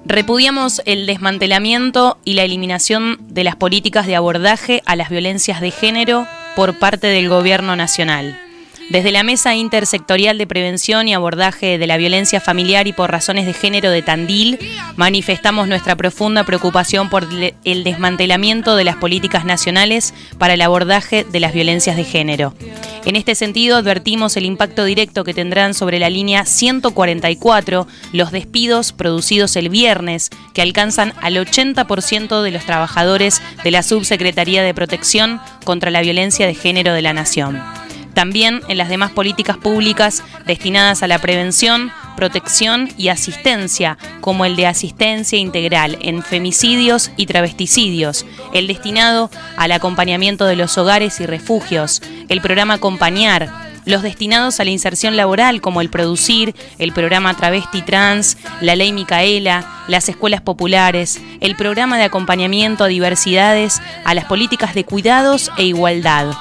Repudiamos el desmantelamiento y la eliminación de las políticas de abordaje a las violencias de género por parte del Gobierno Nacional. Desde la Mesa Intersectorial de Prevención y Abordaje de la Violencia Familiar y por Razones de Género de Tandil, manifestamos nuestra profunda preocupación por el desmantelamiento de las políticas nacionales para el abordaje de las violencias de género. En este sentido, advertimos el impacto directo que tendrán sobre la línea 144 los despidos producidos el viernes, que alcanzan al 80% de los trabajadores de la Subsecretaría de Protección contra la Violencia de Género de la Nación. También en las demás políticas públicas destinadas a la prevención, protección y asistencia, como el de asistencia integral en femicidios y travesticidios, el destinado al acompañamiento de los hogares y refugios, el programa Acompañar, los destinados a la inserción laboral como el Producir, el programa Travesti Trans, la Ley Micaela, las escuelas populares, el programa de acompañamiento a diversidades, a las políticas de cuidados e igualdad.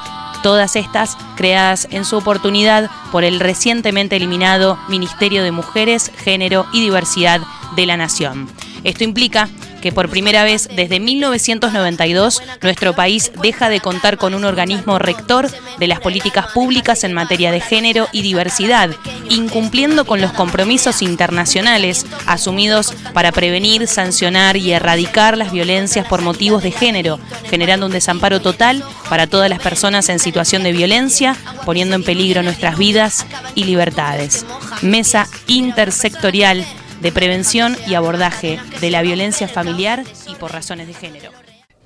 Todas estas creadas en su oportunidad por el recientemente eliminado Ministerio de Mujeres, Género y Diversidad de la Nación. Esto implica que por primera vez desde 1992 nuestro país deja de contar con un organismo rector de las políticas públicas en materia de género y diversidad, incumpliendo con los compromisos internacionales asumidos para prevenir, sancionar y erradicar las violencias por motivos de género, generando un desamparo total para todas las personas en situación de violencia, poniendo en peligro nuestras vidas y libertades. Mesa Intersectorial de Prevención y Abordaje de la Violencia Familiar y por Razones de Género.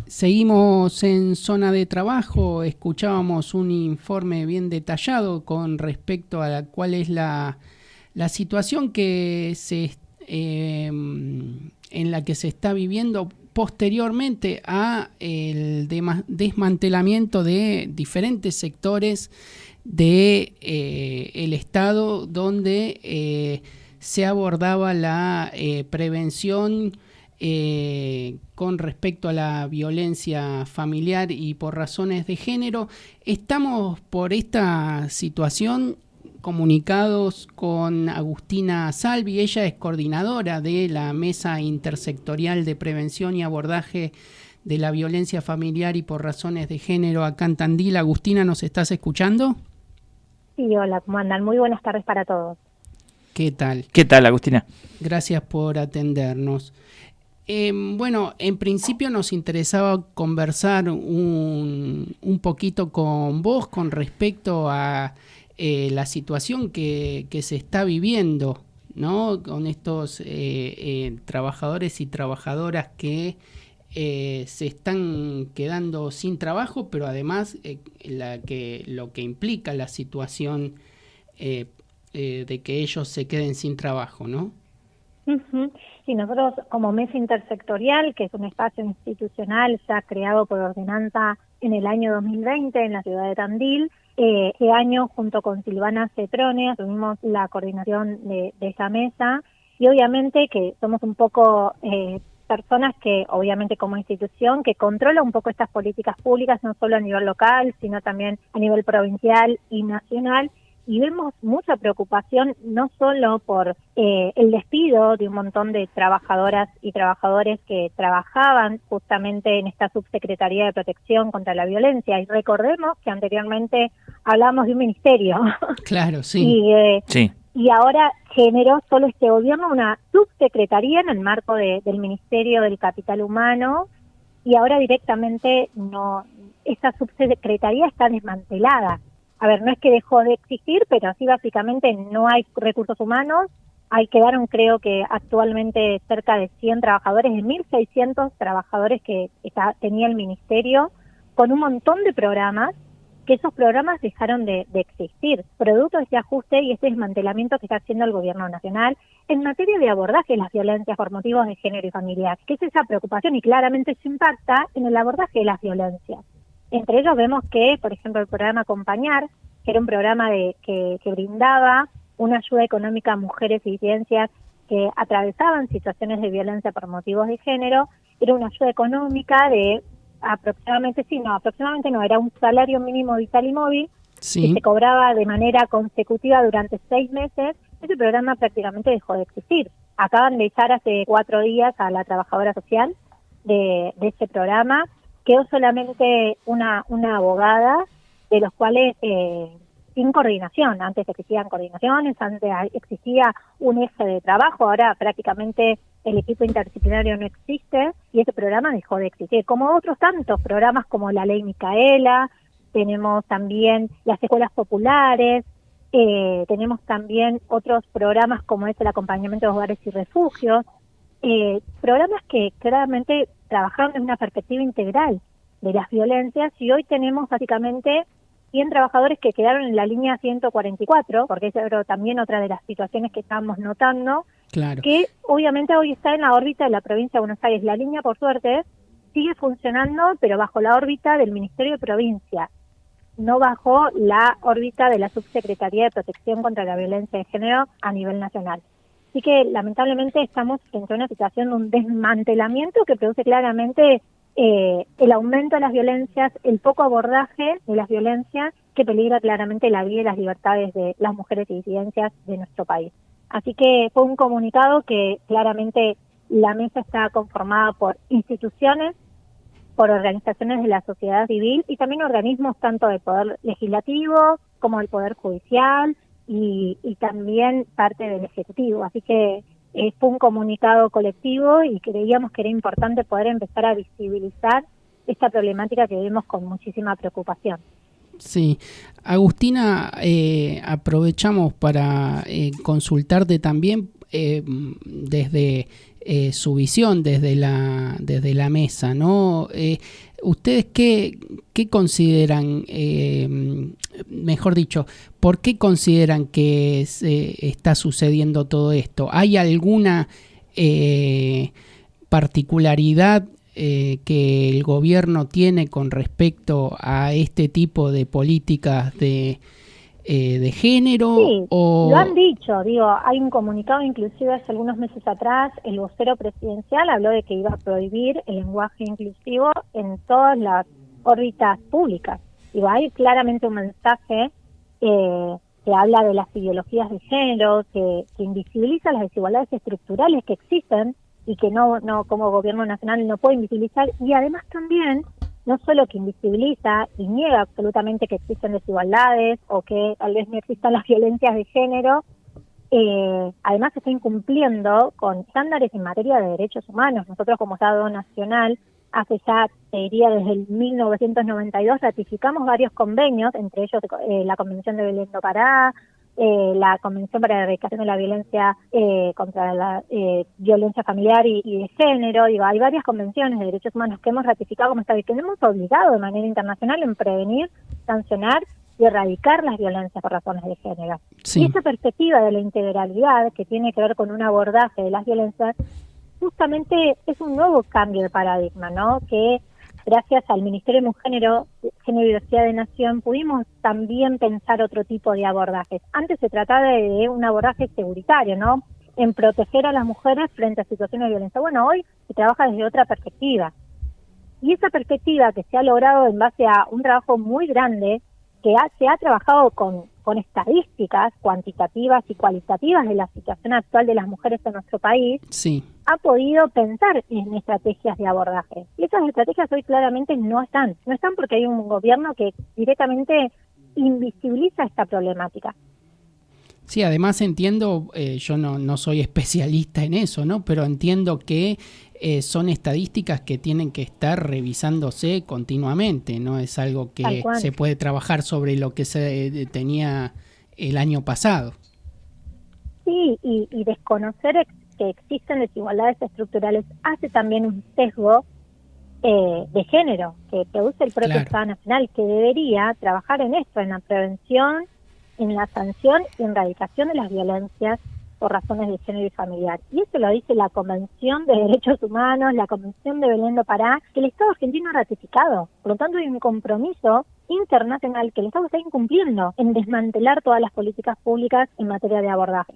Seguimos en Zona de Trabajo, escuchábamos un informe bien detallado con respecto a cuál es la situación que en la que se está viviendo posteriormente a el desmantelamiento de diferentes sectores de el Estado, donde se abordaba la prevención con respecto a la violencia familiar y por razones de género. Estamos por esta situación comunicados con Agustina Salvi. Ella es coordinadora de la Mesa Intersectorial de Prevención y Abordaje de la Violencia Familiar y por Razones de Género acá en Tandil. Agustina, ¿nos estás escuchando? Sí, hola, ¿cómo andan? Muy buenas tardes para todos. ¿Qué tal? ¿Qué tal, Agustina? Gracias por atendernos. Bueno, en principio nos interesaba conversar un poquito con vos con respecto a la situación que se está viviendo, ¿no? Con estos trabajadores y trabajadoras que se están quedando sin trabajo, pero además lo que implica la situación de que ellos se queden sin trabajo, ¿no? Uh-huh. Sí, nosotros como Mesa Intersectorial, que es un espacio institucional ya creado por ordenanza en el año 2020 en la ciudad de Tandil, este año junto con Silvana Cetrone asumimos la coordinación de esa mesa y obviamente que somos un poco personas que obviamente como institución que controla un poco estas políticas públicas no solo a nivel local sino también a nivel provincial y nacional. Y vemos mucha preocupación no solo por el despido de un montón de trabajadoras y trabajadores que trabajaban justamente en esta Subsecretaría de Protección contra la Violencia. Y recordemos que anteriormente hablábamos de un ministerio. Claro, sí. Sí. Y ahora generó solo este gobierno una subsecretaría en el marco del Ministerio del Capital Humano y ahora directamente esta subsecretaría está desmantelada. A ver, no es que dejó de existir, pero sí básicamente no hay recursos humanos. Ahí quedaron, creo que actualmente cerca de 100 trabajadores, de 1.600 trabajadores que tenía el ministerio, con un montón de programas, que esos programas dejaron de existir. Producto de este ajuste y este desmantelamiento que está haciendo el gobierno nacional en materia de abordaje de las violencias por motivos de género y familiar, que es esa preocupación y claramente se impacta en el abordaje de las violencias. Entre ellos vemos que, por ejemplo, el programa Acompañar, que era un programa que brindaba una ayuda económica a mujeres y disidencias que atravesaban situaciones de violencia por motivos de género, era una ayuda económica de aproximadamente era un salario mínimo vital y móvil, Sí. que se cobraba de manera consecutiva durante 6 meses. Ese programa prácticamente dejó de existir. acaban de echar hace 4 días a la trabajadora social de ese programa. Quedó solamente una abogada, de los cuales sin coordinación. Antes existían coordinaciones, antes existía un eje de trabajo, ahora prácticamente el equipo interdisciplinario no existe y ese programa dejó de existir, como otros tantos programas como la Ley Micaela. Tenemos también las escuelas populares, tenemos también otros programas como es el acompañamiento de hogares y refugios, programas que claramente trabajaron en una perspectiva integral de las violencias, y hoy tenemos básicamente 100 trabajadores que quedaron en la línea 144, porque esa era también otra de las situaciones que estábamos notando, Claro. que obviamente hoy está en la órbita de la provincia de Buenos Aires. La línea, por suerte, sigue funcionando, pero bajo la órbita del Ministerio de Provincia, no bajo la órbita de la Subsecretaría de Protección contra la Violencia de Género a nivel nacional. Así que lamentablemente estamos frente a una situación de un desmantelamiento que produce claramente el aumento de las violencias, el poco abordaje de las violencias, que peligra claramente la vida y las libertades de las mujeres y disidencias de nuestro país. Así que fue un comunicado que claramente la mesa está conformada por instituciones, por organizaciones de la sociedad civil y también organismos tanto del Poder Legislativo como del Poder Judicial y también parte del Ejecutivo. Así que fue un comunicado colectivo y creíamos que era importante poder empezar a visibilizar esta problemática que vemos con muchísima preocupación. Sí, Agustina, aprovechamos para consultarte también desde su visión, desde la mesa, ¿no? ¿Ustedes qué consideran, mejor dicho, por qué consideran que está sucediendo todo esto? ¿Hay alguna particularidad que el gobierno tiene con respecto a este tipo de políticas de género? Sí, o... lo han dicho, hay un comunicado inclusive hace algunos meses atrás, el vocero presidencial habló de que iba a prohibir el lenguaje inclusivo en todas las órbitas públicas. Hay claramente un mensaje que habla de las ideologías de género, que invisibiliza las desigualdades estructurales que existen y que no como gobierno nacional no puede invisibilizar, y además también no solo que invisibiliza y niega absolutamente que existen desigualdades o que tal vez no existan las violencias de género, además está incumpliendo con estándares en materia de derechos humanos. Nosotros como Estado Nacional, hace ya, te diría, desde el 1992, ratificamos varios convenios, entre ellos la Convención de Belén do Pará, la Convención para la Erradicación de la Violencia contra la violencia familiar y de género. Hay varias convenciones de derechos humanos que hemos ratificado como Estado y que nos hemos obligado de manera internacional en prevenir, sancionar y erradicar las violencias por razones de género. Sí. Y esa perspectiva de la integralidad, que tiene que ver con un abordaje de las violencias, justamente es un nuevo cambio de paradigma, ¿no? Que gracias al Ministerio de Género y Diversidad de Nación pudimos también pensar otro tipo de abordajes. Antes se trataba de un abordaje securitario, ¿no? En proteger a las mujeres frente a situaciones de violencia. Bueno, hoy se trabaja desde otra perspectiva. Y esa perspectiva que se ha logrado en base a un trabajo muy grande, que se ha trabajado con estadísticas cuantitativas y cualitativas de la situación actual de las mujeres en nuestro país, sí, ha podido pensar en estrategias de abordaje. Y esas estrategias hoy claramente no están porque hay un gobierno que directamente invisibiliza esta problemática. Sí, además entiendo, yo no soy especialista en eso, ¿no? Pero entiendo que son estadísticas que tienen que estar revisándose continuamente, no es algo que se puede trabajar sobre lo que se tenía el año pasado. Sí, y desconocer que existen desigualdades estructurales hace también un sesgo de género que produce el propio Estado Nacional, que debería trabajar en esto, en la prevención, en la sanción y en erradicación de las violencias por razones de género y familiar. Y eso lo dice la Convención de Derechos Humanos, la Convención de Belén do Pará, que el Estado argentino ha ratificado. Por lo tanto, hay un compromiso internacional que el Estado está incumpliendo en desmantelar todas las políticas públicas en materia de abordaje.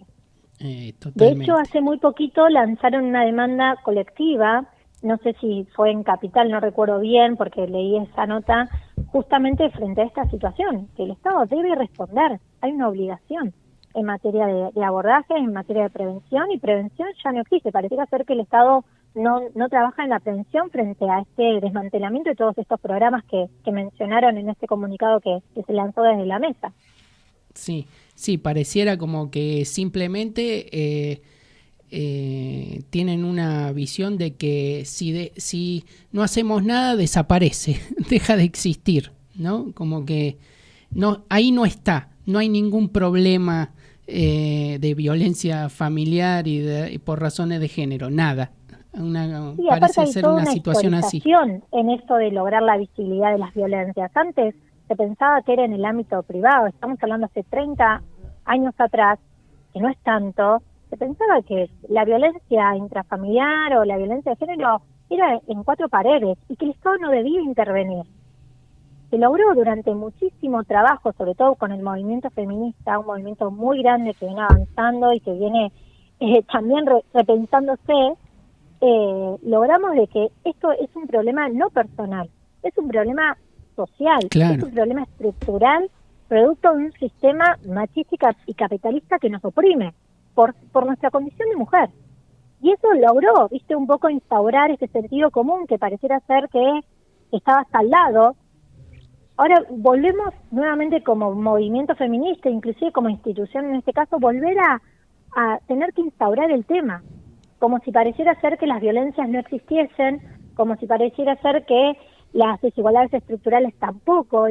De hecho, hace muy poquito lanzaron una demanda colectiva, no sé si fue en Capital, no recuerdo bien porque leí esa nota, justamente frente a esta situación, que el Estado debe responder, hay una obligación. en materia de abordaje, en materia de prevención, y prevención ya no existe. Pareciera ser que el Estado no trabaja en la prevención frente a este desmantelamiento de todos estos programas que mencionaron en este comunicado que se lanzó desde la mesa. Sí, pareciera como que simplemente tienen una visión de que si no hacemos nada desaparece, deja de existir, ¿no? Como que ahí no hay ningún problema de violencia familiar y por razones de género, nada. Sí, Parece ser una situación así. En esto de lograr la visibilidad de las violencias. Antes se pensaba que era en el ámbito privado, estamos hablando hace 30 años atrás, que no es tanto. Se pensaba que la violencia intrafamiliar o la violencia de género era en 4 paredes y que el Estado no debía intervenir. Se logró durante muchísimo trabajo, sobre todo con el movimiento feminista, un movimiento muy grande que viene avanzando y que viene también repensándose. Logramos de que esto es un problema no personal, es un problema social, claro. Es un problema estructural, producto de un sistema machista y capitalista que nos oprime por nuestra condición de mujer. Y eso logró, un poco instaurar ese sentido común que pareciera ser que estaba saldado. Ahora volvemos nuevamente como movimiento feminista, inclusive como institución en este caso, volver a tener que instaurar el tema, como si pareciera ser que las violencias no existiesen, como si pareciera ser que las desigualdades estructurales tampoco.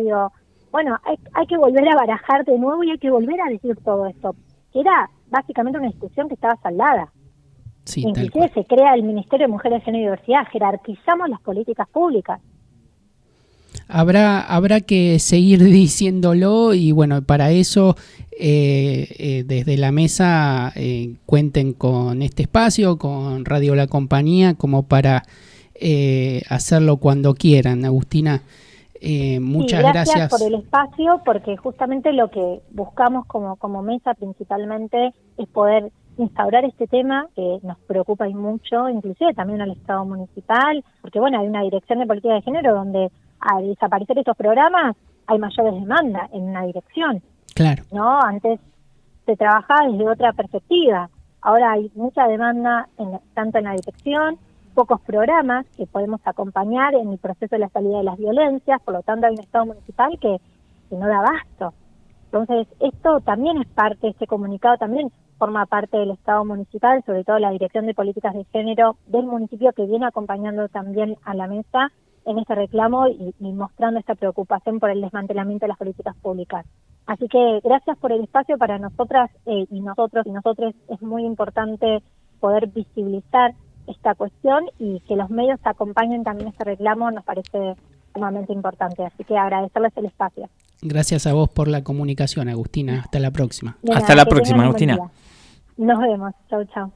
Bueno, hay que volver a barajar de nuevo y hay que volver a decir todo esto, que era básicamente una discusión que estaba saldada. Sí, inclusive se crea el Ministerio de Mujeres, Género y Diversidad, jerarquizamos las políticas públicas. Habrá que seguir diciéndolo y bueno, para eso desde la mesa cuenten con este espacio, con Radio La Compañía, como para hacerlo cuando quieran. Agustina, muchas gracias por el espacio, porque justamente lo que buscamos como mesa principalmente es poder instaurar este tema que nos preocupa y mucho, inclusive también al Estado municipal, porque bueno, hay una dirección de política de género donde al desaparecer estos programas hay mayores demandas en una dirección. Claro. ¿No? Antes se trabajaba desde otra perspectiva. Ahora hay mucha demanda tanto en la dirección, pocos programas que podemos acompañar en el proceso de la salida de las violencias, por lo tanto hay un Estado municipal que no da abasto. Entonces, esto también es parte, este comunicado también forma parte del Estado municipal, sobre todo la Dirección de Políticas de Género del municipio, que viene acompañando también a la mesa en este reclamo y mostrando esta preocupación por el desmantelamiento de las políticas públicas. Así que gracias por el espacio. Para nosotras y nosotros es muy importante poder visibilizar esta cuestión y que los medios acompañen también este reclamo, nos parece sumamente importante. Así que agradecerles el espacio. Gracias a vos por la comunicación, Agustina. Hasta la próxima. Hasta la próxima, Agustina. Nos vemos. Chau, chau.